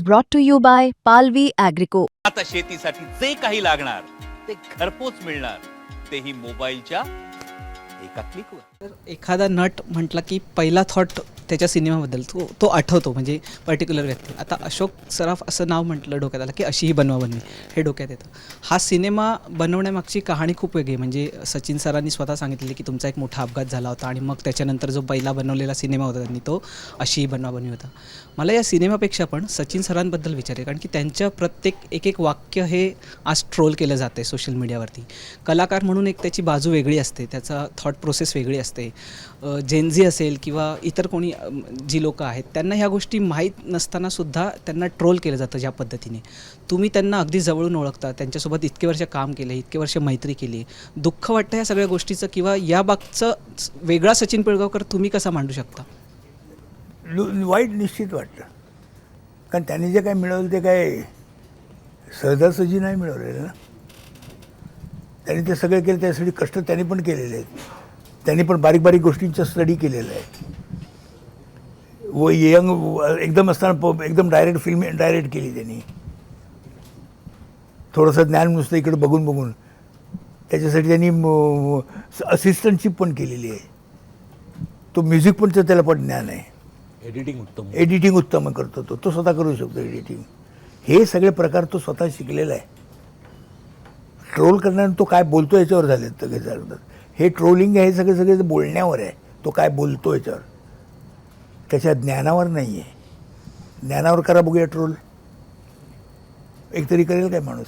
brought to you by Palvi Agrico. आता शेतीसाठी जे काही लागणार ते घरपोच मिळणार, तेही मोबाईलच्या एका क्लिकवर. तर एखादा नट म्हटला की पहिला थॉट त्याच्या सिनेमाबद्दल तो आठवतो, म्हणजे पर्टिक्युलर व्यक्ती. आता अशोक सराफ असं नाव म्हटलं डोक्यात आलं की अशी ही बनवाबनवी हे डोक्यात येतं. हा सिनेमा बनवण्यामागची कहाणी खूप वेगळी. म्हणजे सचिन सरांनी स्वतः सांगितलेली की तुमचा एक मोठा अपघात झाला होता आणि मग त्याच्यानंतर जो पहिला बनवलेला सिनेमा होता त्यांनी तो अशी ही बनवाबनवी होता. मला या सिनेमापेक्षा पण सचिन सरांबद्दल विचार आहे, कारण की त्यांच्या प्रत्येक एक वाक्य हे आज ट्रोल केलं जातं आहे सोशल मीडियावरती. कलाकार म्हणून एक त्याची बाजू वेगळी असते, त्याचा थॉट प्रोसेस वेगळी असते. जेनझी असेल किंवा इतर कोणी जी लोकं आहेत त्यांना ह्या गोष्टी माहीत नसतानासुद्धा त्यांना ट्रोल केलं जातं ज्या पद्धतीने. तुम्ही त्यांना अगदी जवळून ओळखता, त्यांच्यासोबत इतके वर्ष काम केलं, इतके वर्ष मैत्री केली. दुःख वाटतं ह्या सगळ्या गोष्टीचं, किंवा या बाबतचं वेगळा सचिन पिळगावकर तुम्ही कसा मांडू शकता? वाईट निश्चित वाटतं, कारण त्यांनी जे काय मिळवलं ते काय सहजासहजी नाही मिळवलेलं ना. त्यांनी ते सगळे केलं, त्यासाठी कष्ट त्यांनी पण केलेले आहेत. त्यांनी पण बारीक बारीक गोष्टींचा स्टडी केलेला आहे. व यंग एकदम असताना एकदम डायरेक्ट फिल्म डायरेक्ट केली त्यांनी. थोडंसं ज्ञान नुसतं इकडं बघून बघून त्याच्यासाठी त्यांनी असिस्टंटशिप पण केलेली आहे. तो म्युझिक पण त्याला पण ज्ञान आहे. एडिटिंग उत्तम करतो तो स्वतः करू शकतो एडिटिंग. हे सगळे प्रकार तो स्वतः शिकलेला आहे. ट्रोल करण्यानं तो काय बोलतो याच्यावर झाले सगळे चालतात. हे ट्रोलिंग आहे सगळे बोलण्यावर आहे. तो काय बोलतो याच्यावर, त्याच्या ज्ञानावर नाही आहे. ज्ञानावर करा बघूया ट्रोल, एकतरी करेल काय माणूस,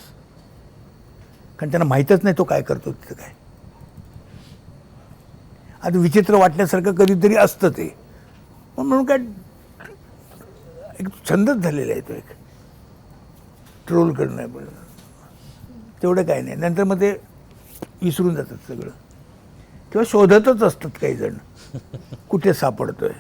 कारण त्यांना माहीतच नाही तो काय करतो तिथं काय. आता विचित्र वाटण्यासारखं कधीतरी असतं ते, म्हणून काय एक छंदच झालेला आहे तो एक ट्रोल करणं. पण तेवढं काय नाही, नंतर मग ते विसरून जातात सगळं, किंवा शोधतच असतात काही जण कुठे सापडतोय.